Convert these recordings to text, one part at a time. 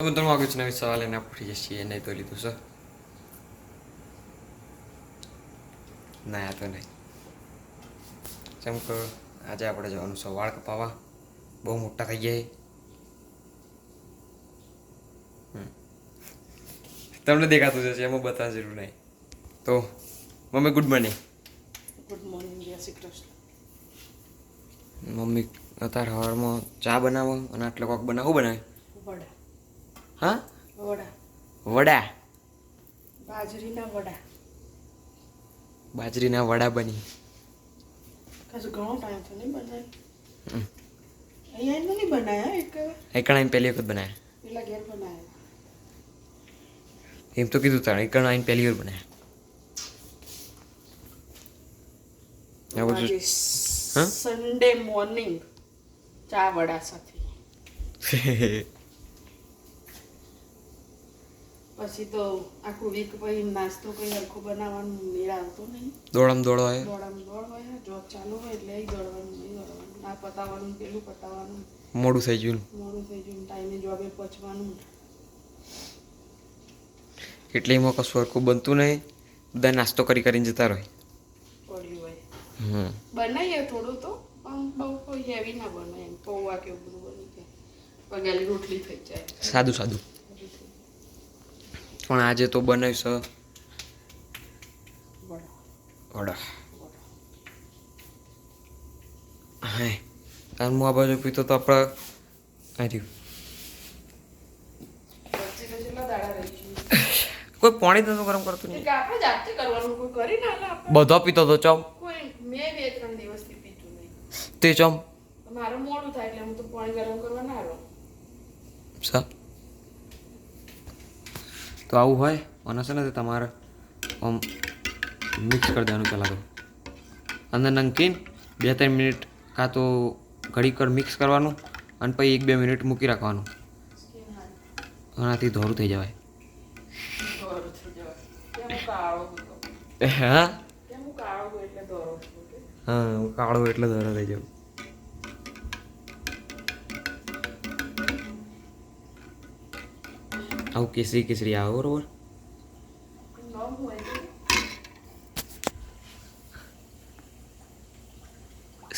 મિત્રો આગળ નવી સવાલ એને પૂછીએ છીએ નહીં તો લીધું સર ના આ તો નહીં જેમ કે આજે આપણે જવાનું છે વાળ કપાવવા બહુ મોટા થઈ જાય તમને દેખાતું જશે એમાં બતાવવા જરૂર નહીં તો મમ્મી ગુડ મોર્નિંગ જય શ્રી કૃષ્ણ. મમ્મી અત્યારે સવારમાં ચા બનાવો અને આટલો કોક બનાવો બનાવે વડા હા વડા વડા બાજરીના વડા બાજરીના વડા બની કશું ઘણો ટાઈમ તો નહીં બનાવ્યું અહીંયા એનું નહીં બનાવ્યા એક એકણ પહેલી વખત બનાવ્યા પેલા ઘેર બનાવ્યા એમ તો કીધું તાણે એકણ આઈને પહેલી વાર બનાવ્યા આજે સન્ડે મોર્નિંગ ચા વડા સાથે પછી તો આખું વીક પછી નાસ્તો કઈ હરખું બનાવવાનું મેળ આવતો નહીં દોડમ દોડ હોય દોડ હોય જોબ ચાલુ હોય એટલે દોડવાનું નહીં દોડવાનું આ પતાવવાનું પેલું પતાવવાનું મોડું થઈ ગયું મોડું થઈ ગયું ટાઈમે જોબે પહોંચવાનું એટલે એમાં કશું હરખું બનતું નહીં બધા નાસ્તો કરીને જતા રહે પડ્યું હોય બનાવીએ થોડું તો પણ બહુ કોઈ હેવી ના બને એમ પૌવા કે એવું બધું બની જાય પગાલી રોટલી થઈ જાય સાદું સાદું પણ આજે તો બનાવીશ વડા હા તાર હું આ બાજુ પીતો તો આપણે કોઈ પાણી તો ગરમ કરતું નહીં આપણે જાતે કરવાનું કોઈ કરી ના બધો પીતો તો ચમ કોઈ મેં 2-3 દિવસથી પીતું નહીં તે ચમ મારું મોડું થાય એટલે હું તો પાણી ગરમ કરવા ના રહું સા તો આવું હોય અને છે ને તમારે આમ મિક્સ કરી દેવાનું પહેલાં તો અંદર નમકીન 2-3 મિનિટ કાં તો ઘડીકર મિક્સ કરવાનું અને પછી 1-2 મિનિટ મૂકી રાખવાનું આનાથી ધોરું થઈ જવાય હા હા હું કાળો એટલે ધોરો થઈ જાઉં આવું કેસરી કેસરી આવે બરોબર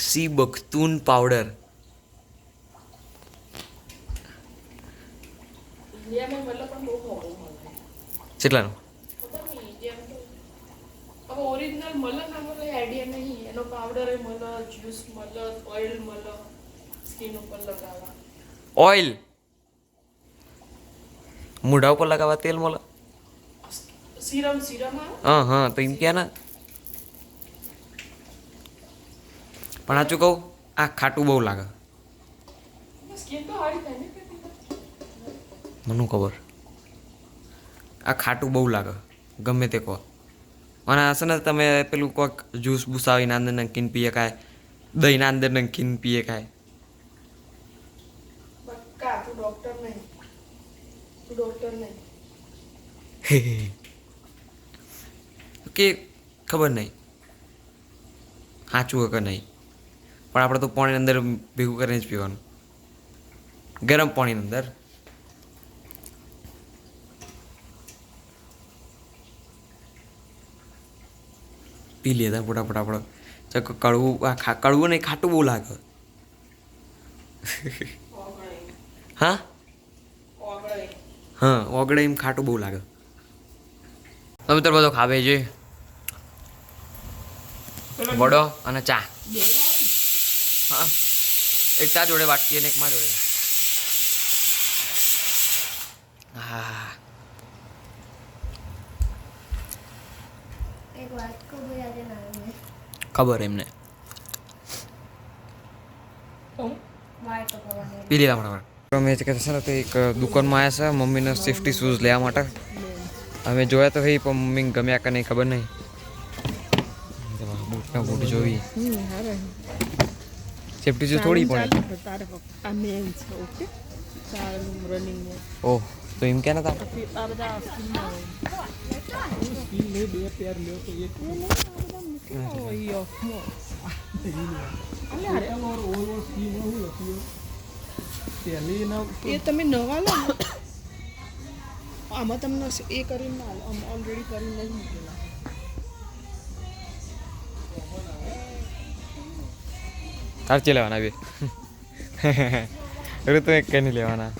સી બખ્તૂન પાવડર કેટલાનું ઓરિજિનલ મળે ના મળે આઈડિયા નહીં એનો પાવડર મળે જ્યુસ મળે ઓઇલ મળે સ્કિન ઉપર લગાવવા ઓઇલ મૂઢા ઉપર લગાવવા તેલ મળે સિરમ હા હા તો એમ ક્યાં ના પણ સાચું કહું આ ખાટું બહુ લાગે સ્કિન તો હારી થાય ને મને ખબર આ ખાટું બહુ લાગે ગમે તે કહો અને હશે ને તમે પેલું કોઈક જ્યુસ બુસાવીને અંદર નમકીન પીએ કાંઈ દહીંના અંદર નમકીન પીએ કાંઈ પક્કા તું ડોક્ટર નહીં કે ખબર નહીં સાચું હોય કે નહીં પણ આપણે તો પાણી અંદર ભેગું કરીને જ પીવાનું ગરમ પાણીની અંદર પી લેતા ફટાફટ આપણે કડવું કડવું નહીં ખાટું બહુ લાગે હા હા ઓગળે એમ ખાટું બહુ લાગે તમે તો બધો ખાવે છે વડો અને ચા હા એક ચા જોડે વાટકી અને એક માં જોડે હા ખબર એમને પી લીધા બરાબર અમે છે ને એક દુકાનમાં આવ્યા છે મમ્મીને સેફ્ટી શૂઝ લેવા માટે અમે જોયા તો પણ મમ્મીને ગમ્યા કે નહીં ખબર નહીં બૂટના બૂટ જોઈ સેફ્ટી શૂઝ થોડી પડે ઓહ તો એમ ક્યાં નતા એ તમે નવા લો આમાં તમને એ કરીને ના ઓલરેડી કરીને જ મૂકેલા. તાર ચી લેવાના બે ઋતુ એક કઈ નહીં લેવાના.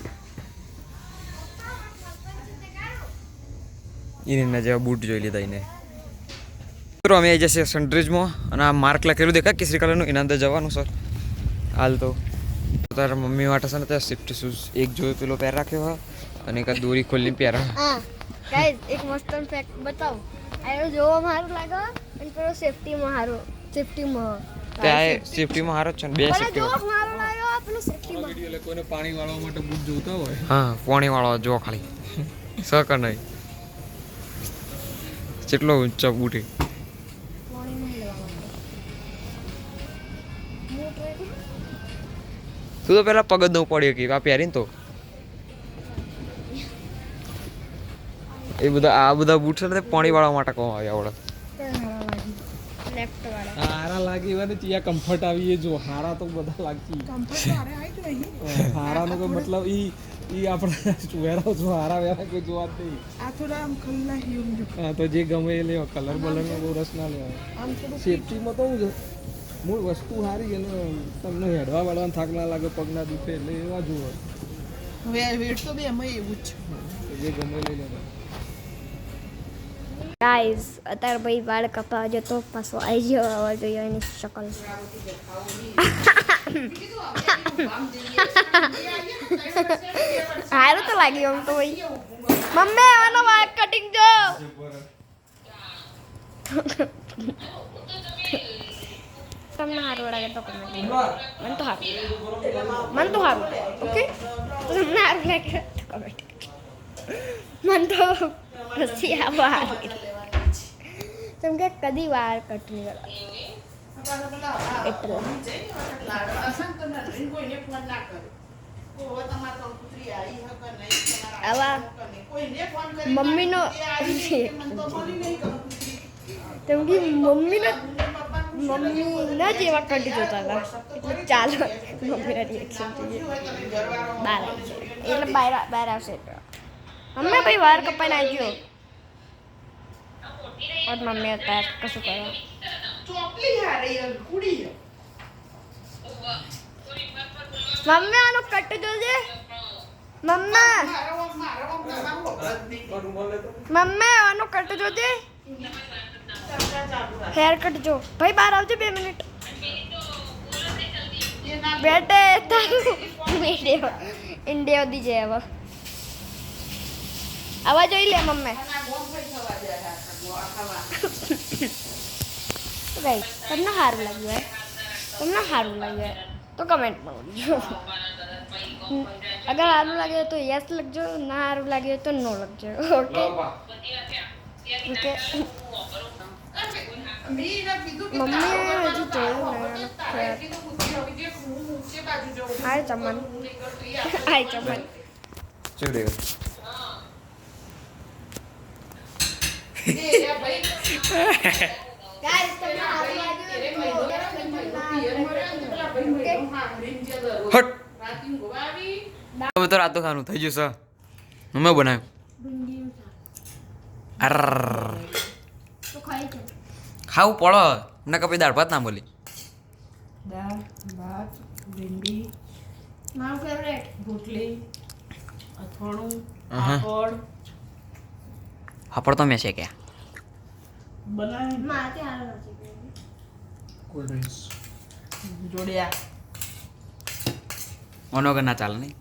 એના જેવા બૂટ જોઈ લીધા એને. મિત્રો અમે આવી જશે સનરાઈઝમાં અને આ માર્ક લખેલું દેખાય કેસરી કલરનું એના અંદર જવાનું સર. હાલ તો તારા મમ્મી માટે છે ને ત્યાં સેફ્ટી શૂઝ એક જોયો પેલો પહેર રાખ્યો હોય અને એક દોરી ખોલીને પહેરા. હા ગાઈસ એક મસ્ત ફેક્ટ બતાવું. આયો જોવા સારું લાગે અને પેલો સેફટીમાં ત્યાં સેફટીમાં હારો જ છે ને બે સેફટી. જોવા સારું લાગ્યો આ પેલો સેફટીમાં. એટલે કોઈને પાણી વાળવા માટે બૂટ જોતા હોય. હા પાણી વાળો જો ખાલી સકર નહીં કેટલો ઊંચો બૂટ એ. પાણી નહીં લેવા માટે. હું ટ્રાય કરું. તું તો પેલા પગ જ ન પડ્યો કે આ પહેરીને તો એ બધા આ બધા બૂટ છે ને પાણી વાળવા માટે કહો આવડે. લેફ્ટ વાળા હારા લાગી હોય ને ત્યાં કમ્ફર્ટ આવી એ જો હારા તો બધા લાગી. હારાનો કોઈ મતલબ ઈ આપણે વેરા જો હારા વેરા કોઈ જોવા જ નહીં. આ થોડા આમ ખલ્લા હિયમ જો. હા તો જે ગમે એ લેવો કલર બલરનો બહુ રસ ના લેવો. આમ થોડું સેફટીમાં તો હું મૂળ વસ્તુ સારી અને તમને હેડવા વાળવાનો થાક ના લાગે પગ ના દુખે એટલે એવા જુઓ. હવે વેટ તો બે એમાં એવું જ છે જે ગમે લઈ લેવા. ગાઈસ અત્યારે ભાઈ વાળ કપાવા જતો પાછો આવી ગયો આવવા જોઈએ એની શકલ. સારું તો લાગ્યું આમ તો ભાઈ. મમ્મી આનો વાળ કટિંગ જો. તમને સારું લાગે તો કમેન્ટ. મને તો સારું ઓકે. તમને સારું લાગે તો કમેન્ટ. મને તો પછી આ વાળ જેમ કે કદી વાળ કટ નહીં કરવા આવા મમ્મીનો કેમ કે મમ્મીના જેવા કટ જોતા હતા એટલે ચાલો મમ્મીના રિએક્શન જોઈએ બહાર આવશે એટલે બહાર આવશે મમ્મી ભાઈ વાર કપાઈને આવી ગયો और मम्मी आता कसं करा मम्मी आनो कट जोजे मम्मी आनो कट जोजे हेयर कट जो भाई बाहर आवજો 2 મિનિટ બેટે તારું ઇન્ડિયા દીજે હવે આવા જોઈ લે મમ્મી ભાઈ તમને સારું લાગ્યું તો કમેન્ટમાં બોલજો. અગર સારું લાગે તો યસ લખજો ના સારું લાગે તો નો લખજો ઓકે ઓકે. મમ્મી હજી જોયું હાય ચમન ચેવ દેવ ગાઈસ તમને સારું હટ હવે તો રાતો ખાવાનું થઈ ગયું સર મેં બનાવ્યું અર તો ખાઈ છે ખાવું પડો ના કપી દાળ ભાત ના બોલી દાળ ભાત ભીંડી મારું ફેવરેટ રોટલી અથાણું અહં. પાપડ હાપડ તો મેં છે કે બનાવી માથે હારું નથી કોલ્ડ ડ્રિંક્સ જોડ્યા મનોગર ના ચાલે નહીં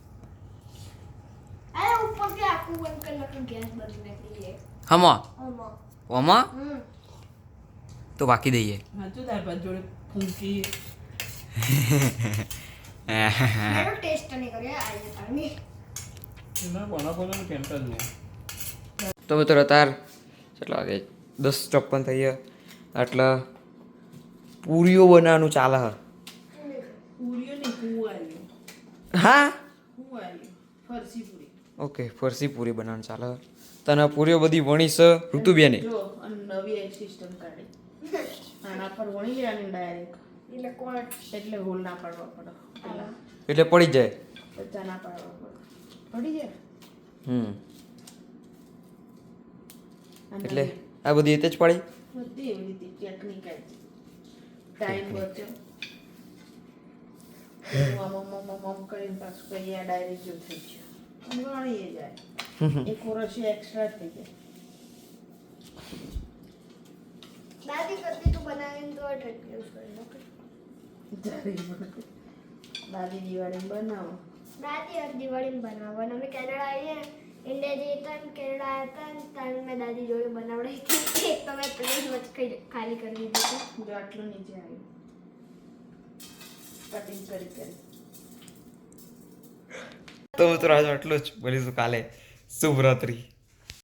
અરે ઉપર કે આખું બંધ કરી નાખો ગેસ બંધ નીકળી જાય હમો આમાં ઓમાં તો બાકી દઈએ હાચું દાળ ભાત જોડે ફૂંકી મેરો ટેસ્ટ નહીં કર્યો આજે તારની એમાં કોના કોના કેન્ટર જ નહીં. તો મિત્રો અત્યારે કેટલા વાગે 10:54 થઈ ગયા એટલે પૂરીઓ બનાવવાનું ચાલે હ પૂરીઓ નહીં કુવારી હા કુવારી ફરસી પૂરી ઓકે ફરસી પૂરી બનાવવાનું ચાલે હ. તને પૂરીઓ બધી વણી છે ઋતુબેને જો અને નવી સિસ્ટમ કાઢી આના પર વણી લેવાની ડાયરેક્ટ એટલે કોણ એટલે હોલ ના પાડવા પડે પેલા એટલે પડી જાય બચ્ચા ના પાડવા પડે પડી જાય હમ એટલે આ બધી રીતે જ પડી બધી એવી રીતે ટેકનિકલ ટાઈમ બચ્યો આમ કરીને પાછું કઈ આ ડાયરી જેવું થઈ ગયું ગણીએ જાય એક વર્ષ એક્સ્ટ્રા થઈ જાય દાદી કરતી તું બનાવીને તો ટ્રેક યુઝ કરી લો દાદી દિવાળી બનાવો દાદી હર દિવાળી બનાવવાનું અમે કેનેડા આવીએ ઇન્ડિયા જઈએ તો કેનેડા આવ્યા હતા ત્યારે મેં દાદી જોડે બનાવડાવી હતી એક તો મેં પ્લેન વચ્ચે ખાલી કરી દીધી હતી જો આટલું નીચે આવ્યું કટિંગ કરી તો મિત્રો આજે આટલું જ મળીશું કાલે શુભરાત્રી